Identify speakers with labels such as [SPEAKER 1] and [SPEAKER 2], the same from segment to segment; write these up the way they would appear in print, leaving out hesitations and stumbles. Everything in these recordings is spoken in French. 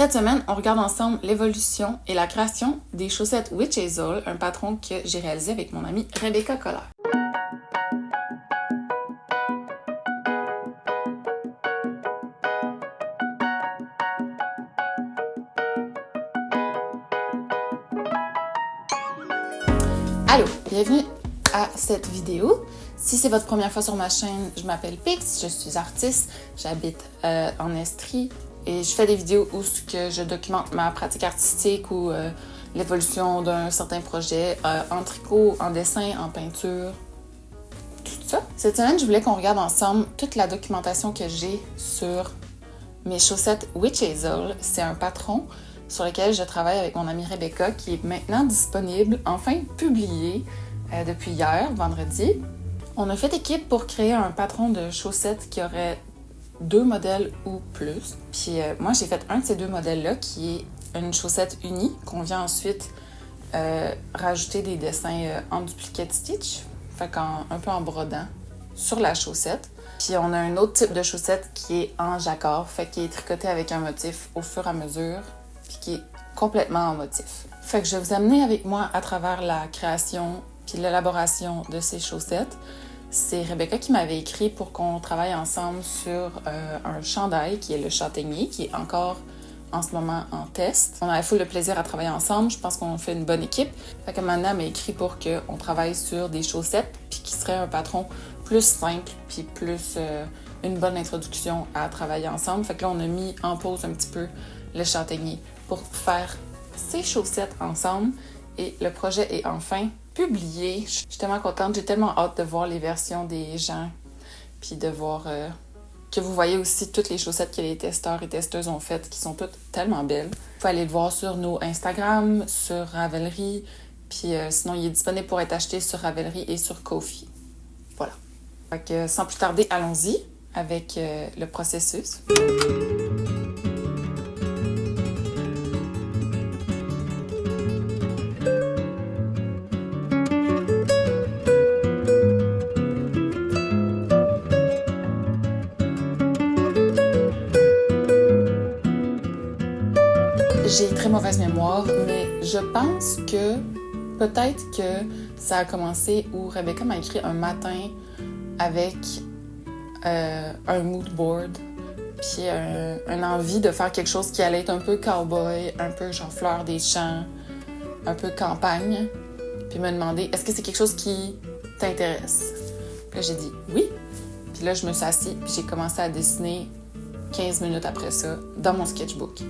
[SPEAKER 1] Cette semaine, on regarde ensemble l'évolution et la création des chaussettes Witch Hazel, un patron que j'ai réalisé avec mon amie Rebecca Coller. Allô, bienvenue à cette vidéo. Si c'est votre première fois sur ma chaîne, je m'appelle Pix, je suis artiste, j'habite en Estrie et je fais des vidéos où je documente ma pratique artistique ou l'évolution d'un certain projet en tricot, en dessin, en peinture, tout ça. Cette semaine, je voulais qu'on regarde ensemble toute la documentation que j'ai sur mes chaussettes Witch Hazel. C'est un patron sur lequel je travaille avec mon amie Rebecca qui est maintenant disponible, enfin publié depuis hier, vendredi. On a fait équipe pour créer un patron de chaussettes qui aurait 2 modèles ou plus. Puis moi, j'ai fait un de ces 2 modèles-là qui est une chaussette unie qu'on vient ensuite rajouter des dessins en duplicate stitch, fait un peu en brodant sur la chaussette. Puis on a un autre type de chaussette qui est en jacquard, fait qui est tricoté avec un motif au fur et à mesure, puis qui est complètement en motif. Fait que je vais vous amener avec moi à travers la création puis l'élaboration de ces chaussettes. C'est Rebecca qui m'avait écrit pour qu'on travaille ensemble sur un chandail qui est le châtaignier, qui est encore en ce moment en test. On avait full le plaisir à travailler ensemble. Je pense qu'on fait une bonne équipe. Fait que maintenant, elle m'a écrit pour qu'on travaille sur des chaussettes puis qui serait un patron plus simple puis plus une bonne introduction à travailler ensemble. Fait que là, on a mis en pause un petit peu le châtaignier pour faire ces chaussettes ensemble. Et le projet est enfin publié. Je suis tellement contente. J'ai tellement hâte de voir les versions des gens puis de voir que vous voyez aussi toutes les chaussettes que les testeurs et testeuses ont faites qui sont toutes tellement belles. Vous pouvez aller le voir sur nos Instagram, sur Ravelry, puis sinon il est disponible pour être acheté sur Ravelry et sur Ko-fi. Voilà. Fait que sans plus tarder, allons-y avec le processus. J'ai très mauvaise mémoire, mais je pense que peut-être que ça a commencé où Rebecca m'a écrit un matin avec un mood board, puis une envie de faire quelque chose qui allait être un peu cowboy, un peu genre fleur des champs, un peu campagne, puis me demander est-ce que c'est quelque chose qui t'intéresse? Puis là, j'ai dit oui, puis là, je me suis assise, puis j'ai commencé à dessiner 15 minutes après ça dans mon sketchbook.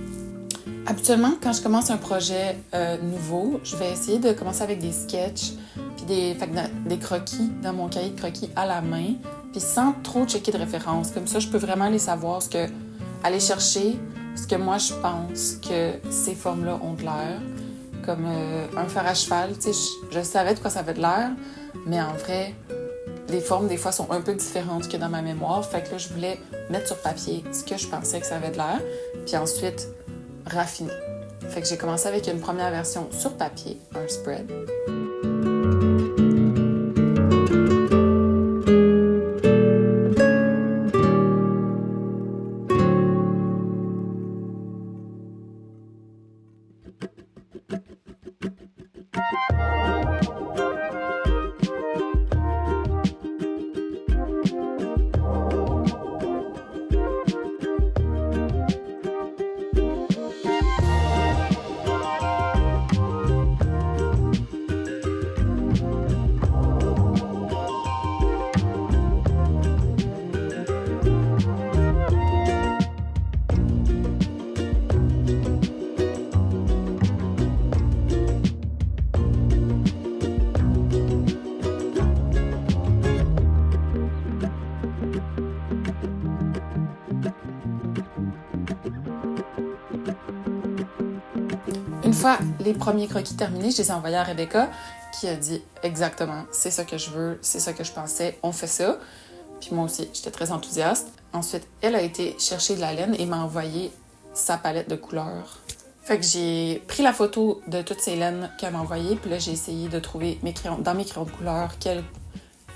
[SPEAKER 1] Habituellement, quand je commence un projet nouveau, je vais essayer de commencer avec des sketchs puis des croquis dans mon cahier de croquis à la main, puis sans trop checker de références. Comme ça, je peux vraiment aller savoir aller chercher ce que moi je pense que ces formes-là ont de l'air. Comme un fer à cheval, tu sais, je savais de quoi ça avait de l'air, mais en vrai, les formes des fois sont un peu différentes que dans ma mémoire. Fait que là, je voulais mettre sur papier ce que je pensais que ça avait de l'air, puis ensuite raffiné. Fait que j'ai commencé avec une première version sur papier, un spread. Une fois les premiers croquis terminés, je les ai envoyés à Rebecca qui a dit exactement, c'est ça que je veux, c'est ça que je pensais, on fait ça. Puis moi aussi, j'étais très enthousiaste. Ensuite, elle a été chercher de la laine et m'a envoyé sa palette de couleurs. Fait que j'ai pris la photo de toutes ces laines qu'elle m'a envoyées, puis là, j'ai essayé de trouver dans mes crayons de couleur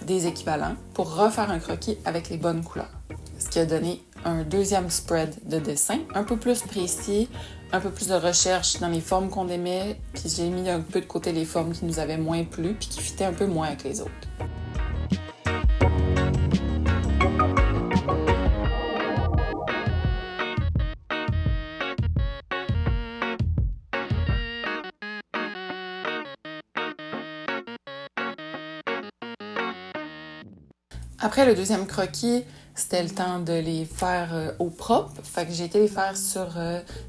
[SPEAKER 1] des équivalents pour refaire un croquis avec les bonnes couleurs. Ce qui a donné un deuxième spread de dessin, un peu plus précis, un peu plus de recherche dans les formes qu'on aimait, puis j'ai mis un peu de côté les formes qui nous avaient moins plu, puis qui fitaient un peu moins avec les autres. Après le deuxième croquis, c'était le temps de les faire au propre. Fait que j'ai été les faire sur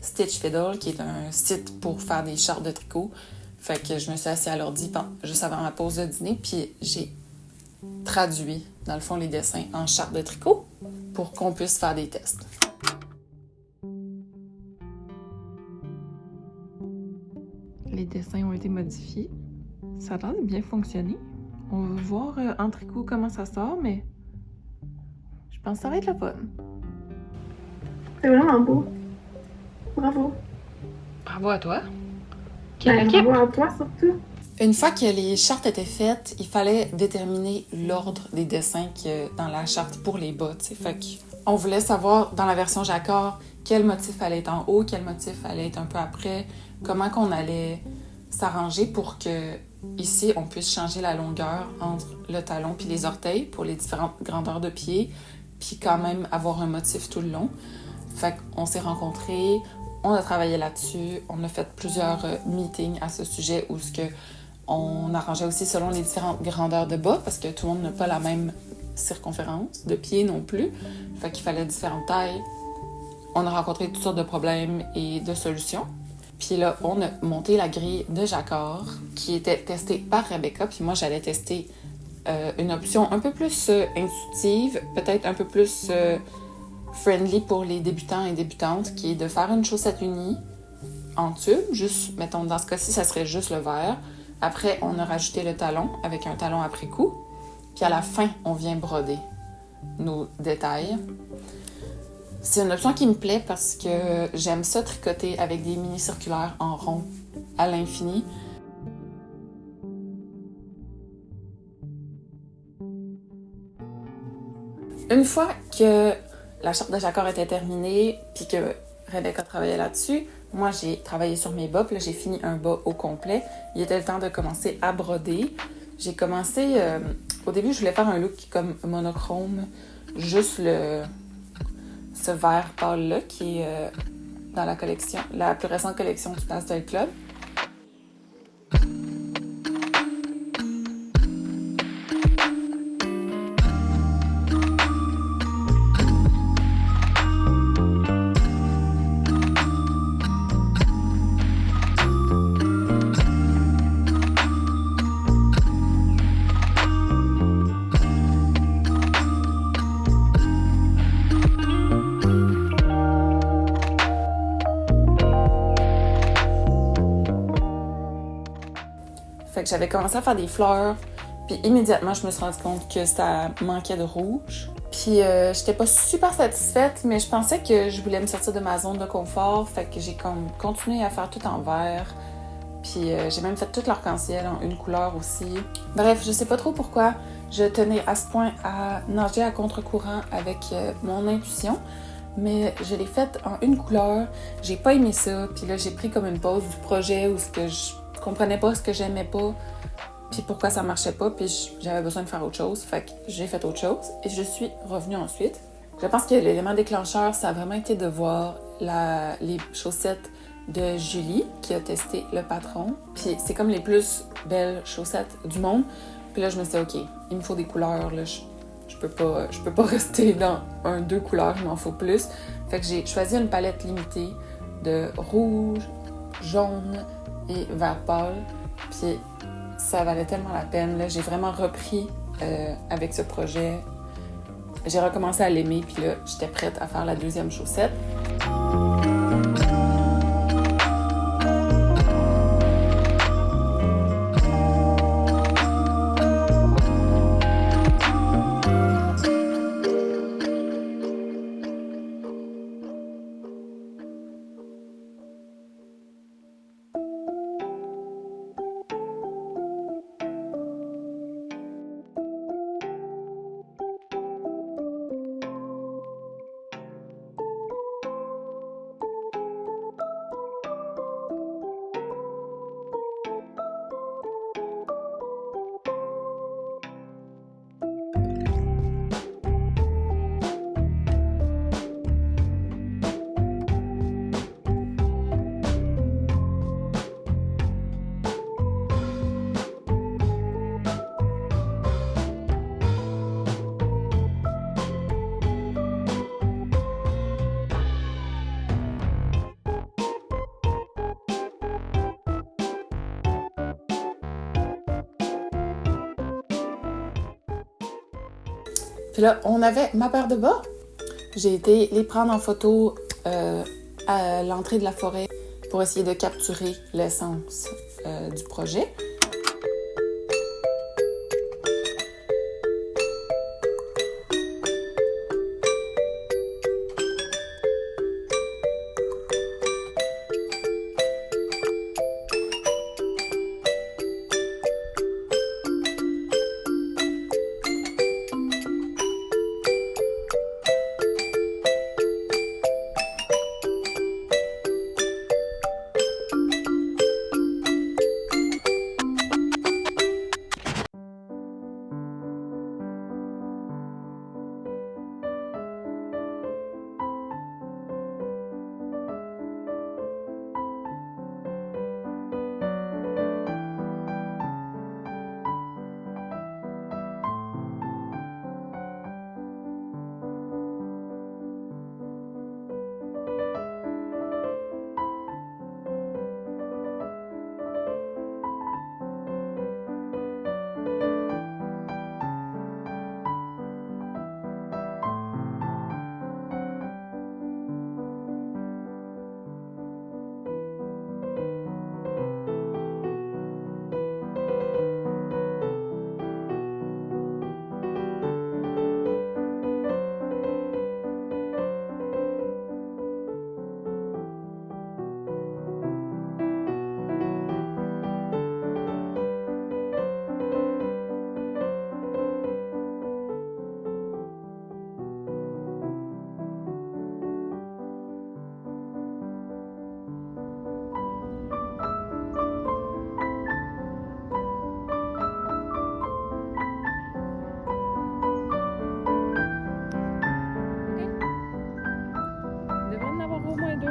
[SPEAKER 1] Stitch Fiddle, qui est un site pour faire des chartes de tricot. Fait que je me suis assise à l'ordi juste avant ma pause de dîner, puis j'ai traduit, dans le fond, les dessins en chartes de tricot pour qu'on puisse faire des tests. Les dessins ont été modifiés. Ça a l'air de bien fonctionner. On va voir en tricot comment ça sort, mais je pense que ça va être le fun.
[SPEAKER 2] C'est vraiment beau. Bravo.
[SPEAKER 1] Bravo à toi.
[SPEAKER 2] Bravo à toi surtout.
[SPEAKER 1] Une fois que les chartes étaient faites, il fallait déterminer l'ordre des dessins dans la charte pour les bas. Fait qu'on voulait savoir dans la version Jacquard quel motif allait être en haut, quel motif allait être un peu après, comment qu'on allait s'arranger pour que ici on puisse changer la longueur entre le talon puis les orteils pour les différentes grandeurs de pied, puis quand même avoir un motif tout le long. Fait qu'on s'est rencontrés, on a travaillé là-dessus, on a fait plusieurs meetings à ce sujet où on arrangeait aussi selon les différentes grandeurs de bas parce que tout le monde n'a pas la même circonférence de pied non plus. Fait qu'il fallait différentes tailles. On a rencontré toutes sortes de problèmes et de solutions. Puis là, on a monté la grille de Jacquard qui était testée par Rebecca. Puis moi, j'allais tester une option un peu plus intuitive, peut-être un peu plus friendly pour les débutants et débutantes, qui est de faire une chaussette unie en tube. Juste, mettons, dans ce cas-ci, ça serait juste le vert. Après, on a rajouté le talon avec un talon après coup. Puis à la fin, on vient broder nos détails. C'est une option qui me plaît parce que j'aime ça tricoter avec des mini-circulaires en rond à l'infini. Une fois que la charte de Jacquard était terminée, puis que Rebecca travaillait là-dessus, moi, j'ai travaillé sur mes bas, puis là, j'ai fini un bas au complet. Il était le temps de commencer à broder. J'ai commencé... au début, je voulais faire un look comme monochrome, juste ce vert pâle-là, qui est dans la collection, la plus récente collection du Pastel Club. Fait que j'avais commencé à faire des fleurs, puis immédiatement, je me suis rendu compte que ça manquait de rouge. Puis j'étais pas super satisfaite, mais je pensais que je voulais me sortir de ma zone de confort, fait que j'ai comme continué à faire tout en vert. Puis j'ai même fait tout l'arc-en-ciel en une couleur aussi. Bref, je sais pas trop pourquoi je tenais à ce point à nager à contre-courant avec mon intuition, mais je l'ai faite en une couleur. J'ai pas aimé ça, puis là j'ai pris comme une pause du projet où je comprenais pas ce que j'aimais pas, puis pourquoi ça marchait pas, puis j'avais besoin de faire autre chose. Fait que j'ai fait autre chose et je suis revenue ensuite. Je pense que l'élément déclencheur, ça a vraiment été de voir les chaussettes de Julie qui a testé le patron. Puis c'est comme les plus belles chaussettes du monde. Puis là, je me suis dit, OK, il me faut des couleurs. Là, je peux pas rester dans deux couleurs, il m'en faut plus. Fait que j'ai choisi une palette limitée de rouge, jaune et vert pâle. Puis ça valait tellement la peine. Là, j'ai vraiment repris avec ce projet. J'ai recommencé à l'aimer, puis là, j'étais prête à faire la deuxième chaussette. Puis là, on avait ma paire de bas. J'ai été les prendre en photo à l'entrée de la forêt pour essayer de capturer l'essence du projet.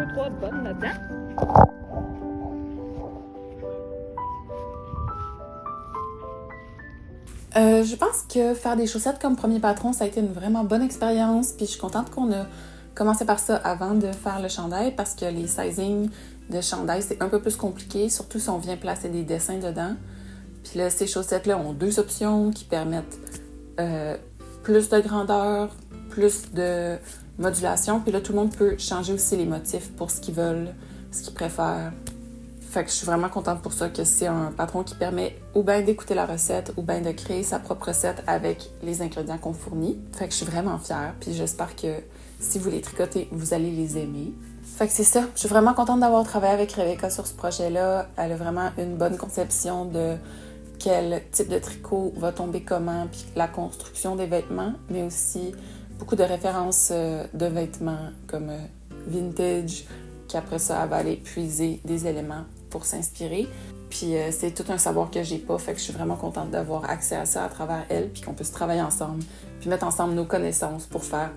[SPEAKER 3] De bonnes là-dedans.
[SPEAKER 1] Je pense que faire des chaussettes comme premier patron, ça a été une vraiment bonne expérience. Puis je suis contente qu'on a commencé par ça avant de faire le chandail parce que les sizings de chandail, c'est un peu plus compliqué, surtout si on vient placer des dessins dedans. Puis là, ces chaussettes-là ont 2 options qui permettent plus de grandeur, plus de modulation. Puis là, tout le monde peut changer aussi les motifs pour ce qu'ils veulent, ce qu'ils préfèrent. Fait que je suis vraiment contente pour ça, que c'est un patron qui permet ou bien d'écouter la recette ou bien de créer sa propre recette avec les ingrédients qu'on fournit. Fait que je suis vraiment fière, puis j'espère que si vous les tricotez, vous allez les aimer. Fait que c'est ça, je suis vraiment contente d'avoir travaillé avec Rebecca sur ce projet-là. Elle a vraiment une bonne conception de quel type de tricot va tomber comment, puis la construction des vêtements, mais aussi beaucoup de références de vêtements comme vintage, qu'après ça, elle va aller puiser des éléments pour s'inspirer. Puis c'est tout un savoir que j'ai pas, fait que je suis vraiment contente d'avoir accès à ça à travers elle, puis qu'on puisse travailler ensemble, puis mettre ensemble nos connaissances pour faire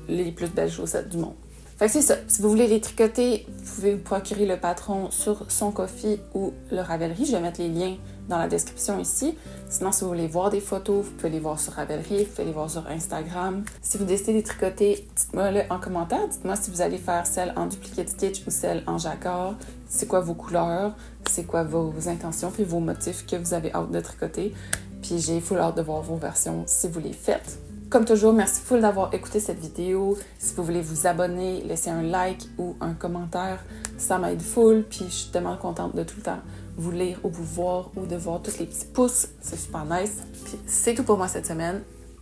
[SPEAKER 1] les plus belles chaussettes du monde. Fait que c'est ça. Si vous voulez les tricoter, vous pouvez vous procurer le patron sur Son Coffee ou le Ravelry. Je vais mettre les liens dans la description ici. Sinon, si vous voulez voir des photos, vous pouvez les voir sur Ravelry, vous pouvez les voir sur Instagram. Si vous décidez de les tricoter, dites-moi-le en commentaire. Dites-moi si vous allez faire celle en duplicate stitch ou celle en jacquard. C'est quoi vos couleurs, c'est quoi vos intentions, puis vos motifs que vous avez hâte de tricoter. Puis j'ai full hâte de voir vos versions si vous les faites. Comme toujours, merci full d'avoir écouté cette vidéo. Si vous voulez vous abonner, laisser un like ou un commentaire, ça m'aide full. Puis je suis tellement contente de tout le temps vous lire ou vous voir ou de voir tous les petits pouces. C'est super nice. Puis c'est tout pour moi cette semaine.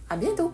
[SPEAKER 1] À bientôt!